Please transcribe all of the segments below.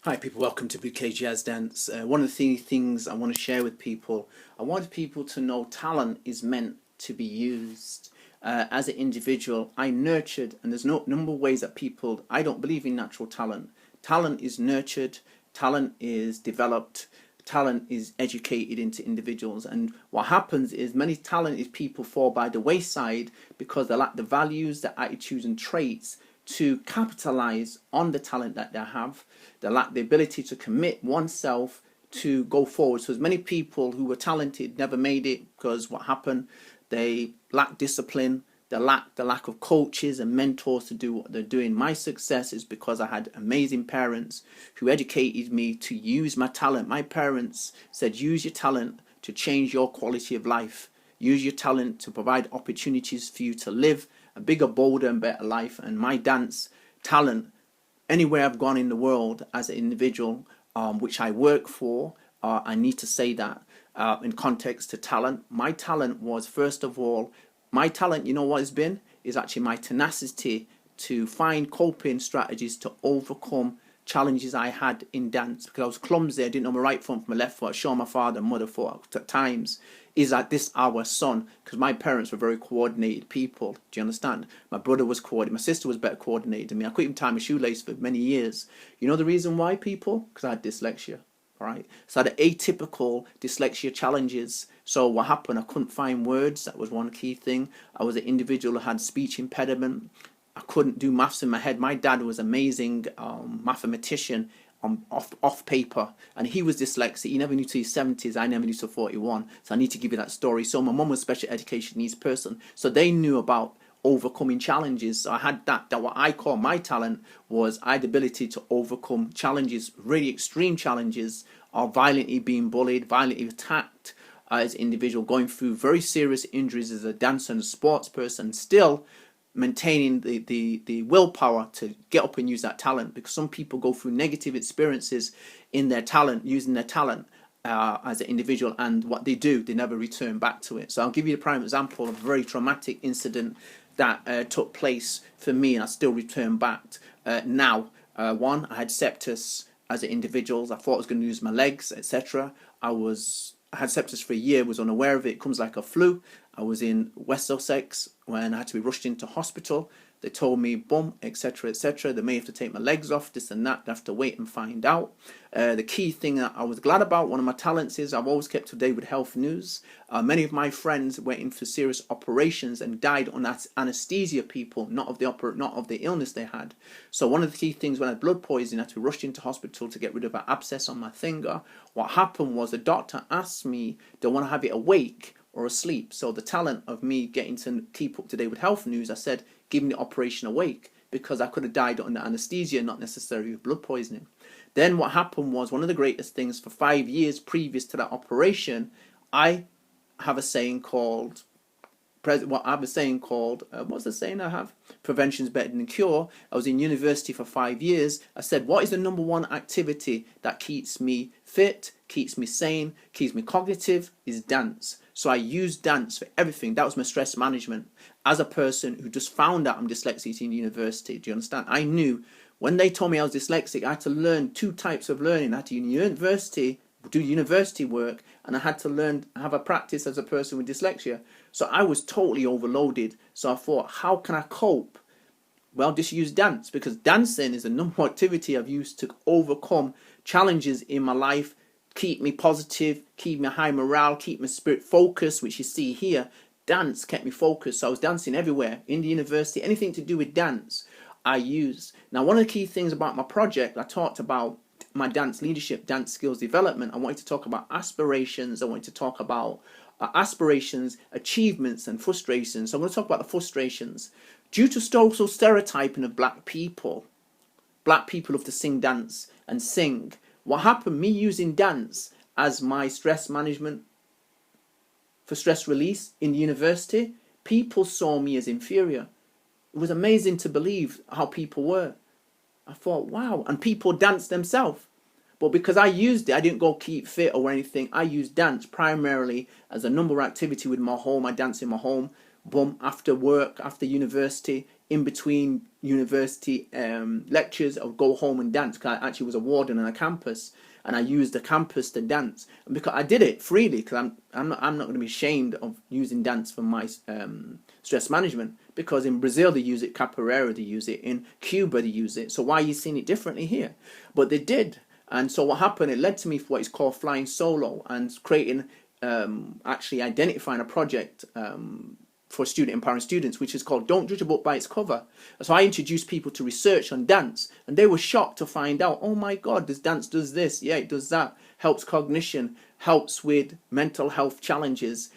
Hi people, welcome to Bouquet Jazz Dance. One of the things I want to share with people, I want people to know talent is meant to be used. As an individual, I nurtured, and there's no number of ways that people, I don't believe in natural talent. Talent is nurtured, talent is developed, talent is educated into individuals. And what happens is many talented people fall by the wayside because they lack the values, the attitudes and traits to capitalize on the talent that they have. They lack the ability to commit oneself to go forward. So as many people who were talented never made it because what happened, they lack discipline, they lack the lack of coaches and mentors to do what they're doing. My success is because I had amazing parents who educated me to use my talent. My parents said, use your talent to change your quality of life. Use your talent to provide opportunities for you to live a bigger, bolder and better life. And my dance talent, anywhere I've gone in the world as an individual, which I work for, I need to say that in context to talent. My talent was, first of all, my talent, you know what it's been? Is actually my tenacity to find coping strategies to overcome challenges I had in dance, because I was clumsy. I didn't know my right foot from my left foot. I showed my father and mother for at times. Is that this our son? Because my parents were very coordinated people. Do you understand? My brother was coordinated. My sister was better coordinated than me. I couldn't even tie my shoelace for many years. You know the reason why, people? Because I had dyslexia. All right. So I had atypical dyslexia challenges. So what happened? I couldn't find words. That was one key thing. I was an individual who had speech impediment. I couldn't do maths in my head. My dad was an amazing mathematician off paper, and he was dyslexic. He never knew till his 70s. I never knew till 41. So I need to give you that story. So my mum was a special education needs person, so they knew about overcoming challenges. So I had that what I call my talent was I had the ability to overcome challenges, really extreme challenges, of violently being bullied, violently attacked as an individual, going through very serious injuries as a dancer and a sports person, still maintaining the willpower to get up and use that talent. Because some people go through negative experiences in their talent, using their talent as an individual, and what they do, they never return back to it. So I'll give you a prime example of a very traumatic incident that took place for me, and I still return back now. One, I had sepsis as an individual. I thought I was going to lose my legs, etc. I had sepsis for a year, was unaware of it. It comes like a flu. I was in West Sussex when I had to be rushed into hospital. They told me, boom, etc., etc. They may have to take my legs off, this and that. They have to wait and find out. The key thing that I was glad about, one of my talents is I've always kept up to date with health news. Many of my friends went in for serious operations and died on anesthesia, people, not of the illness they had. So one of the key things when I had blood poisoning, I had to be rushed into hospital to get rid of an abscess on my finger. What happened was the doctor asked me, do I want to have it awake or asleep? So the talent of me getting to keep up to date with health news, I said, give me the operation awake, because I could have died under anesthesia, not necessarily with blood poisoning. Then what happened was, one of the greatest things, for 5 years previous to that operation, I have a saying called, what's the saying I have? Prevention is better than cure. I was in university for 5 years. I said, what is the number one activity that keeps me fit, keeps me sane, keeps me cognitive? Is dance. So I used dance for everything. That was my stress management. As a person who just found out I'm dyslexic in university, do you understand? I knew when they told me I was dyslexic, I had to learn two types of learning. I had to do university work, and I had to learn, have a practice as a person with dyslexia. So I was totally overloaded. So I thought, how can I cope? Well, just use dance, because dancing is a number one activity I've used to overcome challenges in my life, keep me positive, keep me high morale, keep my spirit focused, which you see here. Dance kept me focused. So I was dancing everywhere, in the university, anything to do with dance I used. Now, one of the key things about my project, I talked about my dance leadership, dance skills development. I wanted to talk about aspirations. I wanted to talk about aspirations, achievements, and frustrations. So I'm going to talk about the frustrations. Due to social stereotyping of black people love to sing, dance, and sing. What happened, me using dance as my stress management for stress release in university, people saw me as inferior. It was amazing to believe how people were. I thought, wow, and people danced themselves. But because I used it, I didn't go keep fit or anything. I used dance primarily as a number activity with my home. I dance in my home, boom, after work, after university, in between university lectures. I would go home and dance, because I actually was a warden on a campus, and I used the campus to dance. And because I did it freely, because I'm not going to be ashamed of using dance for my stress management. Because in Brazil they use it, Capoeira they use it, in Cuba they use it. So why are you seeing it differently here? But they did. And so what happened, it led to me for what is called flying solo, and creating, actually identifying a project for student empowering students, which is called Don't Judge a Book by Its Cover. So I introduced people to research on dance, and they were shocked to find out, oh my God, this dance does this, yeah, it does that, helps cognition, helps with mental health challenges.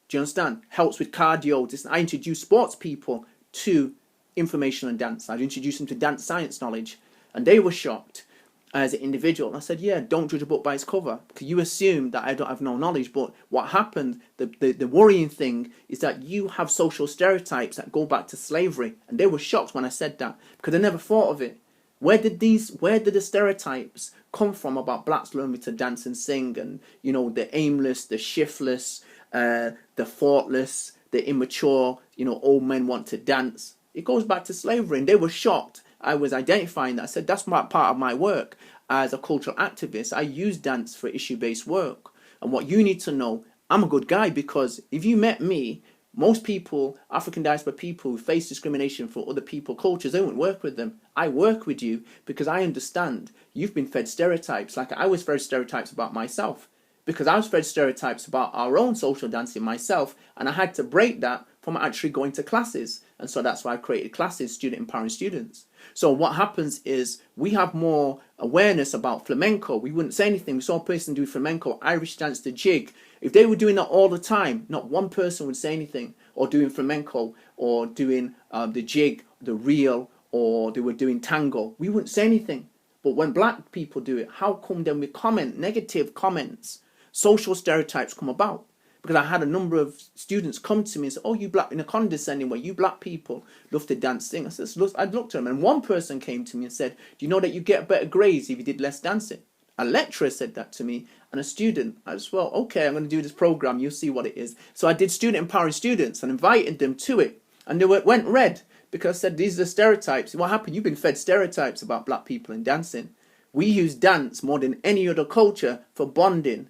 Do you understand? Helps with cardio. I introduced sports people to information on dance. I introduced them to dance science knowledge, and they were shocked as an individual. And I said, yeah, don't judge a book by its cover, because you assume that I don't have no knowledge. But what happened, the worrying thing is that you have social stereotypes that go back to slavery. And they were shocked when I said that, because they never thought of it. Where did the stereotypes come from about blacks learning to dance and sing, and, you know, the aimless, the shiftless, the thoughtless, the immature, you know, old men want to dance? It goes back to slavery, and they were shocked. I was identifying that. I said, that's part of my work as a cultural activist. I use dance for issue-based work. And what you need to know, I'm a good guy, because if you met me, most people, African diaspora people who face discrimination for other people, cultures, they won't work with them. I work with you because I understand you've been fed stereotypes. Like I was fed stereotypes about myself, because I was fed stereotypes about our own social dancing myself, and I had to break that from actually going to classes. And so that's why I created classes, student empowering students. So what happens is we have more awareness about flamenco. We wouldn't say anything. We saw a person do flamenco, Irish dance, the jig. If they were doing that all the time, not one person would say anything. Or doing flamenco, or doing the jig, the reel, or they were doing tango. We wouldn't say anything. But when black people do it, how come then we comment, negative comments, social stereotypes come about? Because I had a number of students come to me and say, oh, you black, in a condescending way, you black people love to dance, sing. I said, I looked at them, and one person came to me and said, do you know that you get better grades if you did less dancing? A lecturer said that to me, and a student as well. Okay, I'm going to do this program, you'll see what it is. So I did student empowering students and invited them to it, and they went red, because I said, these are the stereotypes. What happened? You've been fed stereotypes about black people and dancing. We use dance more than any other culture for bonding.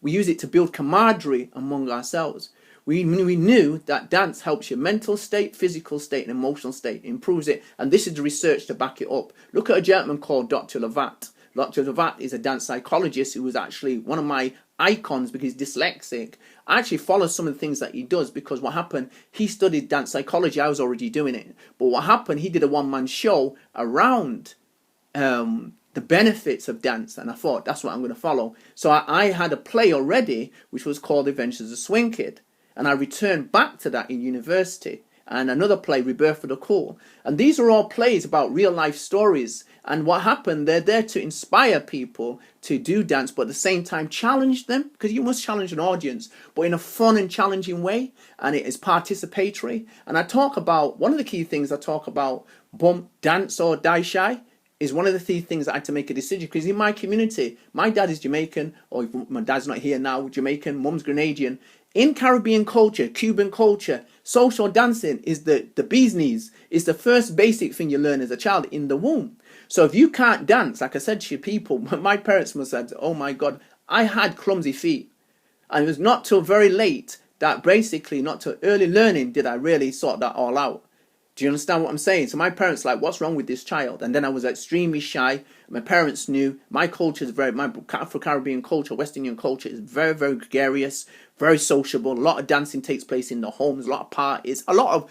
We use it to build camaraderie among ourselves. We knew that dance helps your mental state, physical state, and emotional state. It improves it. And this is the research to back it up. Look at a gentleman called Dr. Lovat. Dr. Lovat is a dance psychologist who was actually one of my icons because he's dyslexic. I actually follow some of the things that he does, because what happened, he studied dance psychology. I was already doing it. But what happened, he did a one-man show around the benefits of dance, and I thought that's what I'm going to follow. So I had a play already which was called Adventures of the Swing Kid, and I returned back to that in university, and another play, Rebirth of the Cool. And these are all plays about real life stories, and what happened, they're there to inspire people to do dance, but at the same time challenge them, because you must challenge an audience, but in a fun and challenging way, and it is participatory. And I talk about, one of the key things I talk about, bump, dance or die shy, is one of the key things that I had to make a decision, because in my community, my dad is Jamaican, or if my dad's not here now, Jamaican, mum's Grenadian. In Caribbean culture, Cuban culture, social dancing is the bee's knees. It's the first basic thing you learn as a child in the womb. So if you can't dance, like I said to you, people, my parents must have said, oh my God, I had clumsy feet. And it was not till very late that basically, not till early learning, did I really sort that all out. Do you understand what I'm saying? So my parents like, what's wrong with this child? And then I was extremely shy. My parents knew my culture is my Afro-Caribbean culture, West Indian culture is very, very gregarious, very sociable. A lot of dancing takes place in the homes, a lot of parties, a lot of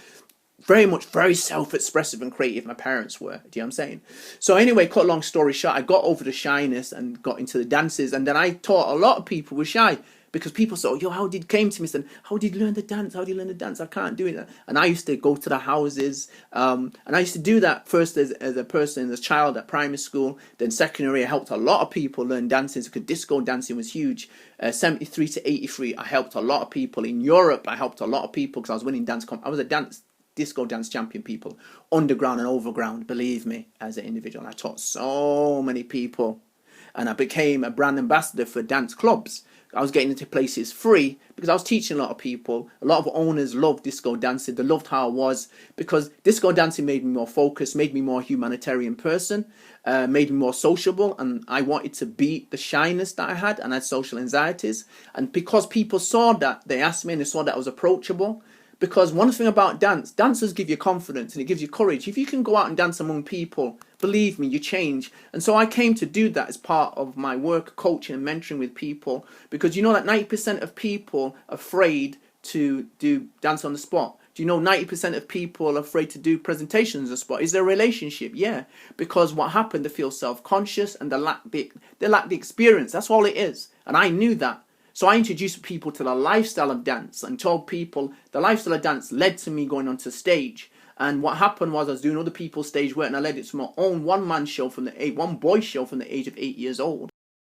very self-expressive and creative my parents were. Do you know what I'm saying? So anyway, cut a long story short, I got over the shyness and got into the dances. And then I taught a lot of people were shy. Because people said, yo, came to me and said, how did you learn the dance? How did you learn the dance? I can't do it. And I used to go to the houses. And I used to do that first as a person, as a child at primary school. Then secondary, I helped a lot of people learn dancing because disco dancing was huge. 73 to 83, I helped a lot of people. In Europe, I helped a lot of people because I was winning dance. I was a disco dance champion, people. Underground and overground, believe me, as an individual. I taught so many people. And I became a brand ambassador for dance clubs. I was getting into places free because I was teaching a lot of people. A lot of owners loved disco dancing. They loved how I was, because disco dancing made me more focused, made me more a humanitarian person, made me more sociable, and I wanted to beat the shyness that I had, and I had social anxieties. And because people saw that, they asked me and they saw that I was approachable. Because one thing about dance, dancers give you confidence and it gives you courage. If you can go out and dance among people, believe me, you change. And so I came to do that as part of my work, coaching and mentoring with people. Because you know that 90% of people are afraid to do dance on the spot. Do you know 90% of people are afraid to do presentations on the spot? Is there a relationship? Yeah. Because what happened, they feel self-conscious and they lack the experience. That's all it is. And I knew that. So I introduced people to the lifestyle of dance and told people the lifestyle of dance led to me going onto stage. And what happened was I was doing other people's stage work, and I led it to my own one-man show one boy show from the age of 8 years old.